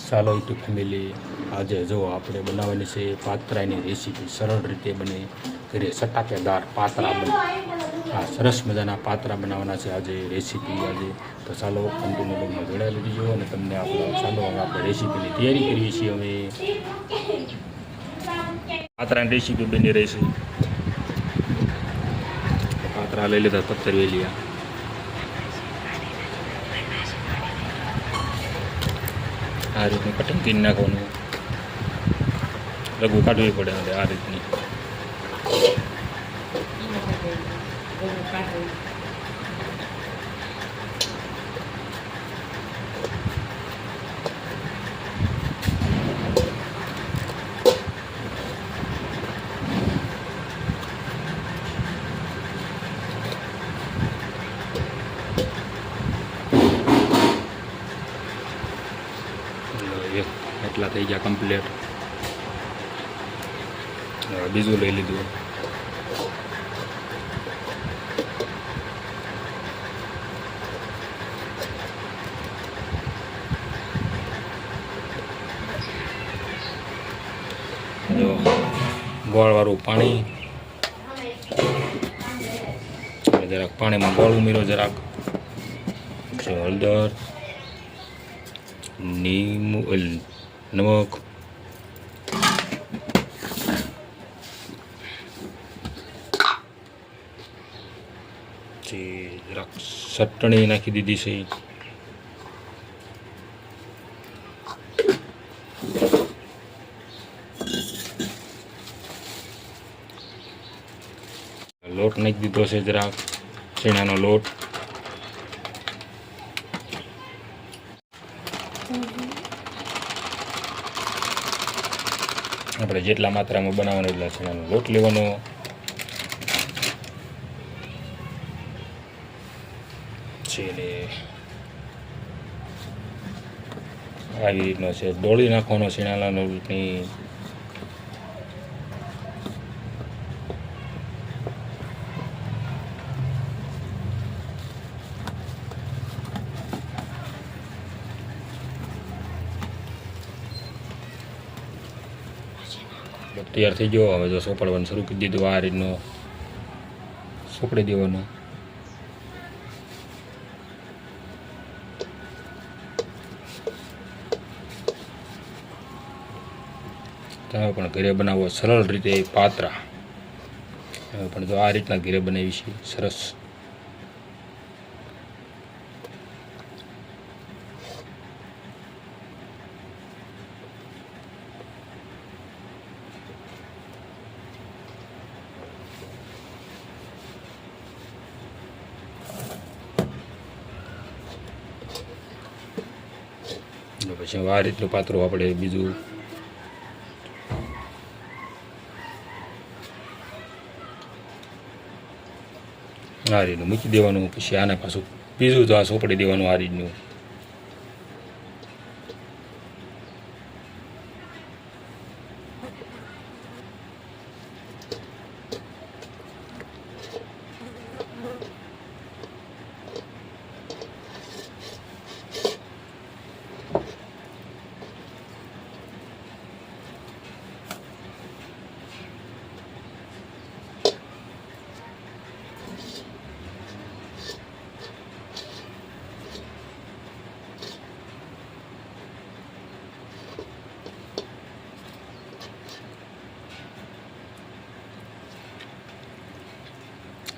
ચાલો YouTube family, આજે જો આપણે બનાવવાની છે પાત્રાની રેસીપી. સરળ રીતે બને, ઘરે ચટાકેદાર પાત્રા બને. આ સરસ મજાના પાત્રા બનાવવાના છે આજે રેસીપી આજે. તો ચાલો કન્ટિન્યુ લોગમાં જોડાયેલી રહીજો અને તમને આપણે ચાલો હવે આપણે રેસીપીની તૈયારી કરીએ છીએ. હવે પાત્રાની રેસીપી બની રહી છે. પાત્રા લઈ લીધા 17 વેલિયા. આ રીતની કટિંગ કરી નાખવાનું, લઘુ કાઢવી પડે આ રીતની. એટલા થઈ ગયા કમ્પ્લીટ. બીજું લઈ લીધું. જો ગોળવાળું પાણી, જરાક પાણીમાં ગોળ ઉમેરો, જરાક હળદર, નમક, જરાક ચટણી નાખી દીધી છે. લોટ નાખી દીધો છે, જરાક ચણાનો લોટ. આપણે જેટલા માત્રામાં બનાવવાનો એટલા ચણાનો લોટ લેવાનો. આવી રીતનો છે, ડોળી નાખવાનો ચણાના લોટની. તૈયાર થઈ ગયો. હવે જો સોપડવાનું શરૂ કરી દીધું. આ રીતનો સોપડી દેવાનો. તમે પણ ઘરે બનાવો સરળ રીતે પાત્રા. અમે પણ જો આ રીતના ઘરે બનાવી છે સરસ. પછી આ રીતનું પાત્રો આપણે બીજું આ રીતનું મૂકી દેવાનું. પછી આને પાછું બીજું જો આ સોપડી દેવાનું આ રીતનું.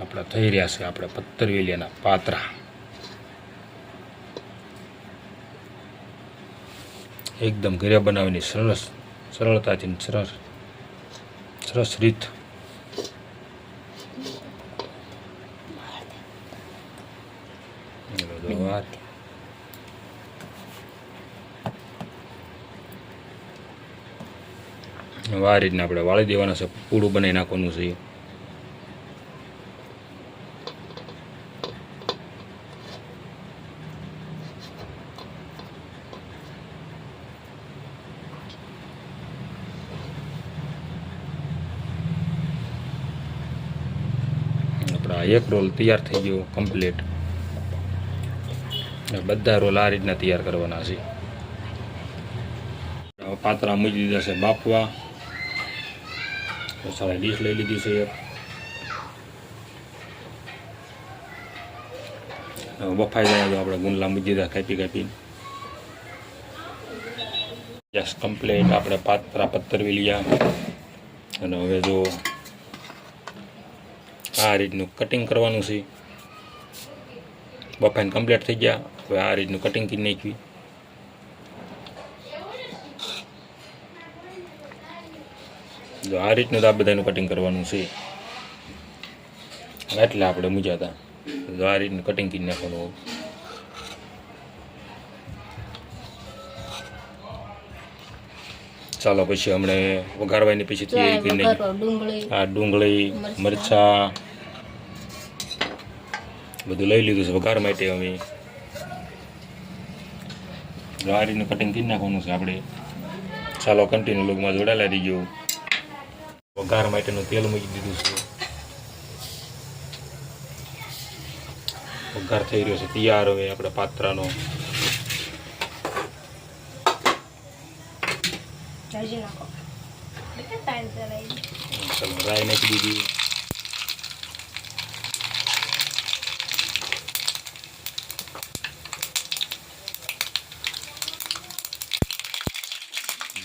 આપણા થઈ રહ્યા છે આપણે 17 વેલિયાના પાત્રા. એકદમ ઘરે બનાવીને સરળતાથી સરસ રીત. આ રીતના આપણે વાળી દેવાના છે, પૂરું બનાવી નાખવાનું છે. એક રોલ તૈયાર થઈ ગયો કમ્પ્લીટ. બધા રોલ આ રીતના તૈયાર કરવાના છે. પાત્રા મૂકી દીધા છે બાફવા. સારી ડીશ લઈ લીધી છે એક. બફાઈ જાય તો આપણે ગુંદલા મૂકી દીધા કાપીને. ગેસ કમ્પ્લીટ આપણે પાત્રા પતરવી લીધા. અને હવે જો આ રીતનું કટિંગ કરવાનું છે. બફાઈને કમ્પ્લીટ થઈ ગયા. હવે આ રીતનું કટિંગ કરી નાખવી. જો આ રીતનું આ બધાનું કટિંગ કરવાનું છે. એટલે આપણે મૂક્યા હતા. જો આ રીતનું કટિંગ કરી નાખવાનું. ચાલો પછી હમણે વઘારવાની પછી તૈયારી કરીને આ ડુંગળી મરચાં બધું લઈ લીધું છે વઘાર માટે. હવે આ રીતનું કટિંગ કરી નાખવાનું છે આપણે. ચાલો કન્ટિન્યુ લોગમાં જોડાયેલા રહી ગયો. વઘાર માટેનું તેલ મૂકી દીધું છે. વઘાર થઈ રહ્યો છે તૈયાર. હવે આપણે પાત્રાનો ચાલો રાઈ નાખી દીધી.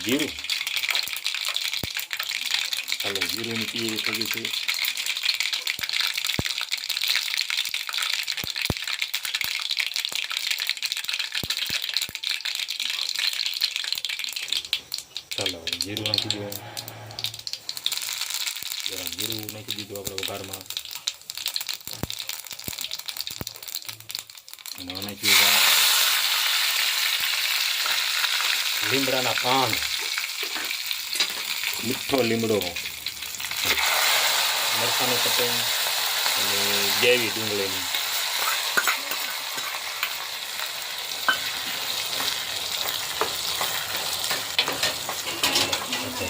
જીરું. ચાલો જીરુંની તૈયારી થઈ ગઈ છે. ચાલો જીરું નાખી દો. જરા જીરું નાખી દીધું આપણે વઘારમાં. અને નાખી દીધા લીમડાના પાન. મીઠો લીમડો, મરચાંનું કટિંગ અને ગેવી ડુંગળીની.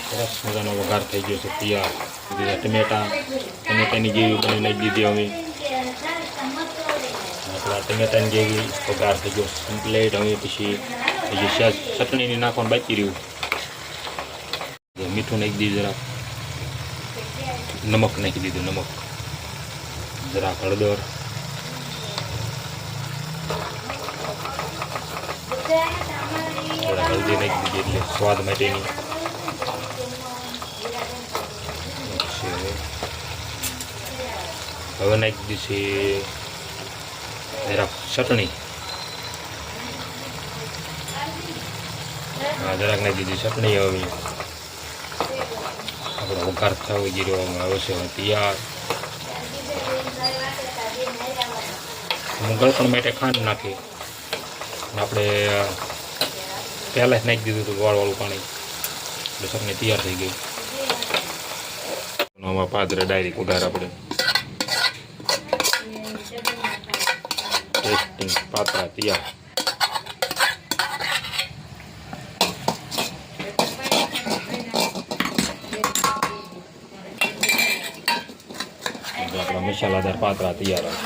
સરસ મજાનો વઘાર થઈ ગયો છે તૈયાર. ટમેટાની ગેવી બની નાખી દીધી. હવે આપણા ટમેટાની ગેવી વઘાર થઈ ગયો કમ્પ્લીટ. હવે પછી ચટણીની નાખવાનું બાકી રહ્યું. મીઠું નાખી દીધું, જરાક નમક નાખી દીધું, નમક જરાક હળદર, થોડા હળદી નાખી દીધી એટલે સ્વાદ માટેની. હવે નાખી દીધી છે જરાક ચટણી. હા, જરાક નાખી દીધી ચટણી. હવે આપણો વઘાર થવો જીરવામાં આવે છે તૈયાર. ગળપણ માટે ખાંડ નાખી. આપણે પહેલાં જ નાખી દીધું હતું ગોળવાળું પાણી એટલે ચટણી તૈયાર થઈ ગઈ. આમાં પાદરે ડાયરેક્ટ વઘાર આપણે ટેસ્ટિંગ પાત્રા તૈયાર. આપણા મસાલાદાર પાત્રા તૈયાર આવે.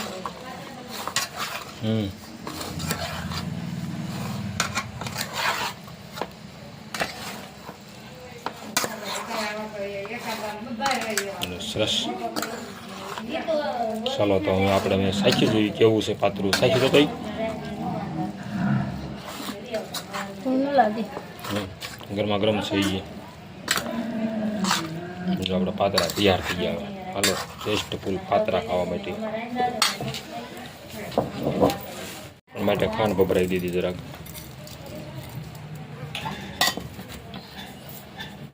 સરસ. ચાલો તો હવે આપણે સાચી જોઈએ કેવું છે પાતળું. સાચી તો કઈ ગરમા ગરમ છે. આપણે પાતળા તૈયાર થઈ ગયા. હાલો ટેસ્ટફુલ પાતરા ખાવા માટે ખાંડ ભભરાઈ દીધી જરાક.